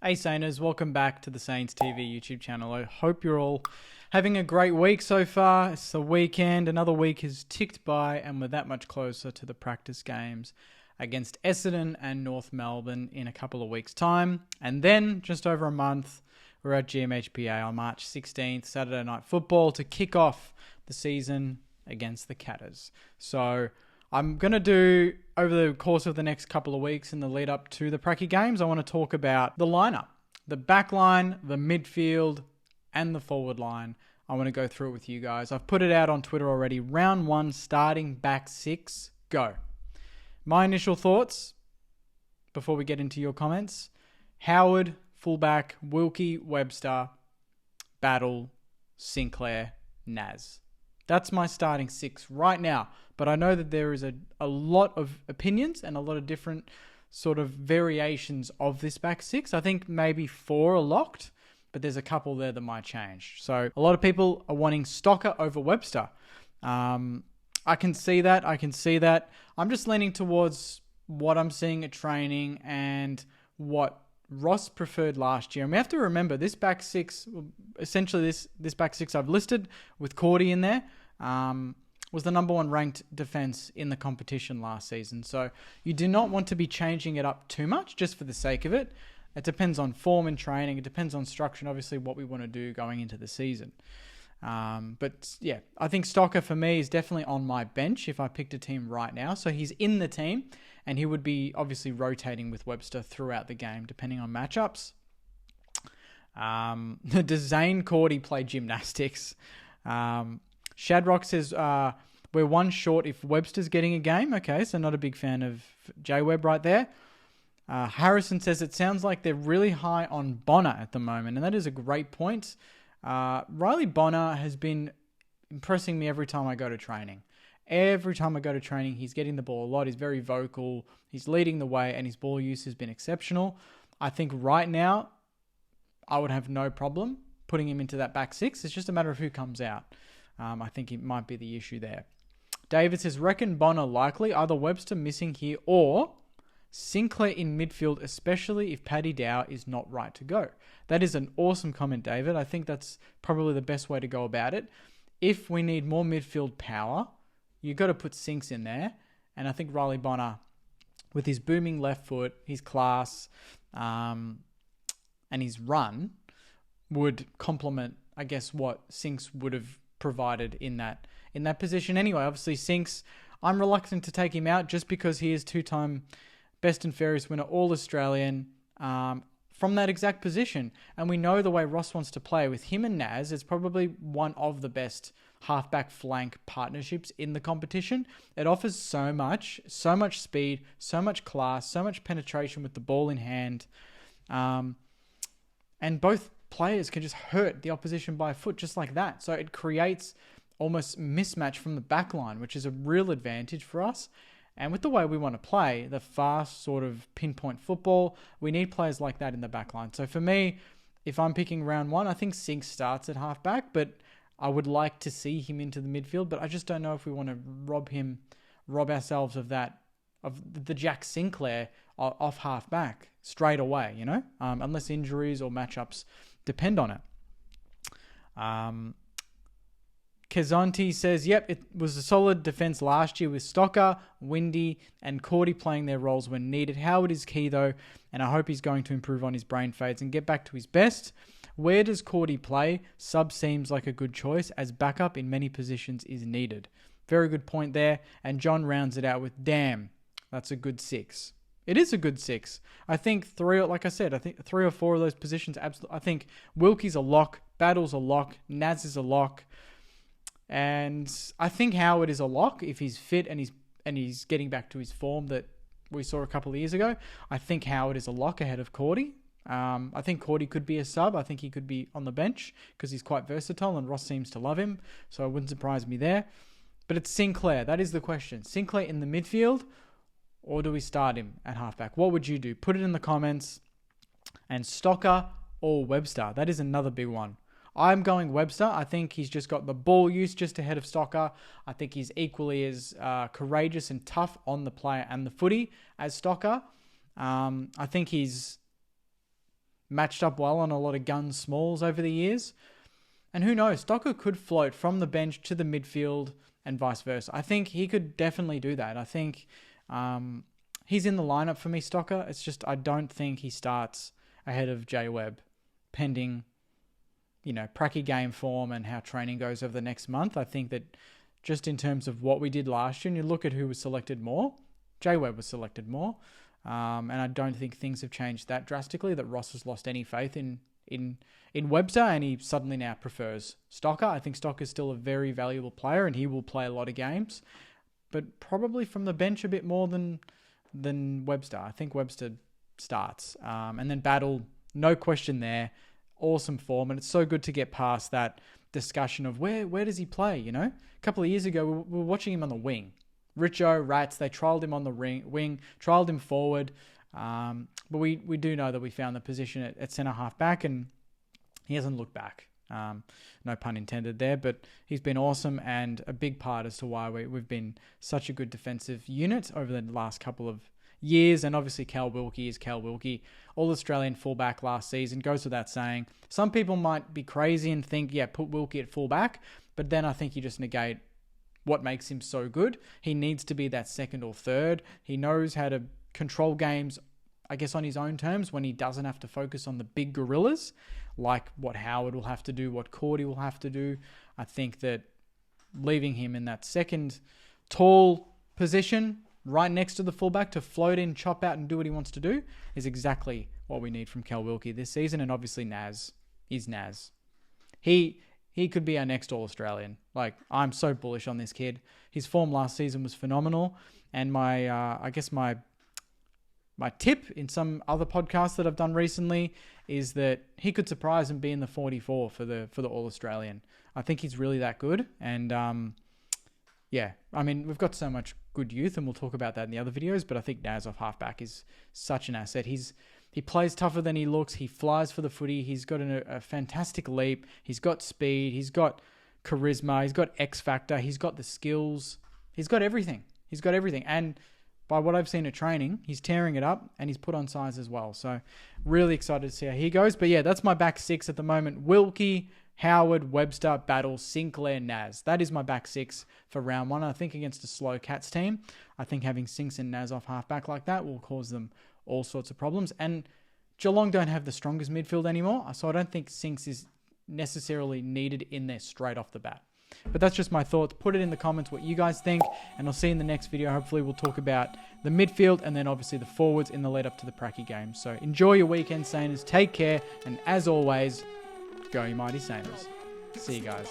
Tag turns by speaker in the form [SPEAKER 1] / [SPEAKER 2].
[SPEAKER 1] Hey Sainers, welcome back to the Saints TV YouTube channel. I hope you're all having a great week so far. It's the weekend, another week has ticked by and we're that much closer to the practice games against Essendon and North Melbourne in a couple of weeks' time. And then, just over a month, we're at GMHBA on March 16th, Saturday Night Football, to kick off the season against the Catters. So I'm going to do, over the course of the next couple of weeks in the lead up to the Pracky games, I want to talk about the lineup, the back line, the midfield, and the forward line. I want to go through it with you guys. I've put it out on Twitter already. Round 1, starting back 6, go. My initial thoughts, before we get into your comments: Howard, fullback; Wilkie, Webster; Battle, Sinclair, Naz. That's my starting 6 right now. But I know that there is a lot of opinions and a lot of different sort of variations of this back 6. I think maybe 4 are locked, but there's a couple there that might change. So a lot of people are wanting Stocker over Webster. I can see that. I'm just leaning towards what I'm seeing at training and what Ross preferred last year. And we have to remember this back 6, essentially this back 6 I've listed with Cordy in there, was the number 1 ranked defense in the competition last season. So you do not want to be changing it up too much just for the sake of it. It depends on form and training. It depends on structure and obviously what we want to do going into the season. But yeah, I think Stocker for me is definitely on my bench if I picked a team right now. So he's in the team and he would be obviously rotating with Webster throughout the game depending on matchups. Does Zane Cordy play gymnastics? Shadrock says, we're 1 short if Webster's getting a game. Okay, so not a big fan of J-Web right there. Harrison says, it sounds like they're really high on Bonner at the moment, and that is a great point. Riley Bonner has been impressing me every time I go to training. Every time I go to training, he's getting the ball a lot. He's very vocal. He's leading the way, and his ball use has been exceptional. I think right now, I would have no problem putting him into that back 6. It's just a matter of who comes out. I think it might be the issue there. David says, reckon Bonner likely, either Webster missing here or Sinclair in midfield, especially if Paddy Dow is not right to go. That is an awesome comment, David. I think that's probably the best way to go about it. If we need more midfield power, you've got to put Sinks in there. And I think Riley Bonner, with his booming left foot, his class, and his run, would complement, I guess, what Sinks would have provided in that position anyway. Obviously, Sinks, I'm reluctant to take him out just because he is 2-time best and fairest winner, All-Australian, from that exact position. And we know the way Ross wants to play with him and Naz. It's probably one of the best halfback flank partnerships in the competition. It offers so much speed, so much class, so much penetration with the ball in hand. And both players can just hurt the opposition by a foot just like that. So it creates almost mismatch from the back line, which is a real advantage for us. And with the way we want to play, the fast sort of pinpoint football, we need players like that in the back line. So for me, if I'm picking round 1, I think Sink starts at halfback, but I would like to see him into the midfield, but I just don't know if we want to rob ourselves of the Jack Sinclair off halfback straight away, unless injuries or matchups depend on it. Kazanti says, yep, it was a solid defense last year with Stocker, Windy, and Cordy playing their roles when needed. Howard is key, though, and I hope he's going to improve on his brain fades and get back to his best. Where does Cordy play? Sub seems like a good choice, as backup in many positions is needed. Very good point there. And John rounds it out with, damn, that's a good 6. It is a good 6. I think 3 or 4 of those positions, absolutely. I think Wilkie's a lock, Battle's a lock, Naz is a lock. And I think Howard is a lock if he's fit and he's getting back to his form that we saw a couple of years ago. I think Howard is a lock ahead of Cordy. I think Cordy could be a sub. I think he could be on the bench because he's quite versatile and Ross seems to love him. So it wouldn't surprise me there. But it's Sinclair. That is the question. Sinclair in the midfield, or do we start him at halfback? What would you do? Put it in the comments. And Stocker or Webster. That is another big one. I'm going Webster. I think he's just got the ball use just ahead of Stocker. I think he's equally as courageous and tough on the player and the footy as Stocker. I think he's matched up well on a lot of gun smalls over the years. And who knows, Stocker could float from the bench to the midfield and vice versa. I think he could definitely do that. I think he's in the lineup for me, Stocker. It's just I don't think he starts ahead of Jay Webb, pending, Pracky game form and how training goes over the next month. I think that just in terms of what we did last year, and you look at who was selected more, Jay Webb was selected more. And I don't think things have changed that drastically, that Ross has lost any faith in Webster, and he suddenly now prefers Stocker. I think Stocker's still a very valuable player, and he will play a lot of games, but probably from the bench a bit more than Webster. I think Webster starts. And then Battle, no question there. Awesome form, and it's so good to get past that discussion of where does he play, A couple of years ago, we were watching him on the wing. Richo, Rats, they trialled him on the wing, trialled him forward. But we do know that we found the position at centre-half back, and he hasn't looked back. No pun intended there, but he's been awesome and a big part as to why we've been such a good defensive unit over the last couple of years. And obviously Cal Wilkie is Cal Wilkie, All-Australian fullback last season, goes without saying. Some people might be crazy and think, put Wilkie at fullback, but then I think you just negate what makes him so good. He needs to be that second or third. He knows how to control games, I guess, on his own terms when he doesn't have to focus on the big gorillas, like what Howard will have to do, what Cordy will have to do. I think that leaving him in that second tall position right next to the fullback to float in, chop out and do what he wants to do is exactly what we need from Cal Wilkie this season. And obviously Naz is Naz. He could be our next All-Australian. I'm so bullish on this kid. His form last season was phenomenal. And my tip in some other podcasts that I've done recently is that he could surprise and be in the 44 for the All-Australian. I think he's really that good. And we've got so much good youth, and we'll talk about that in the other videos, but I think Naz off halfback is such an asset. He plays tougher than he looks. He flies for the footy. He's got a fantastic leap. He's got speed. He's got charisma. He's got X factor. He's got the skills. He's got everything. And by what I've seen at training, he's tearing it up, and he's put on size as well. So really excited to see how he goes. But that's my back six at the moment. Wilkie, Howard, Webster, Battle, Sinclair, Naz. That is my back six for round one. I think against a slow Cats team, I think having Sinks and Naz off halfback like that will cause them all sorts of problems. And Geelong don't have the strongest midfield anymore, so I don't think Sinks is necessarily needed in there straight off the bat. But that's just my thoughts. Put it in the comments what you guys think, and I'll see you in the next video. Hopefully we'll talk about the midfield and then obviously the forwards in the lead up to the Pracky game. So enjoy your weekend, Saners. Take care, and as always, go you mighty Saners. See you guys.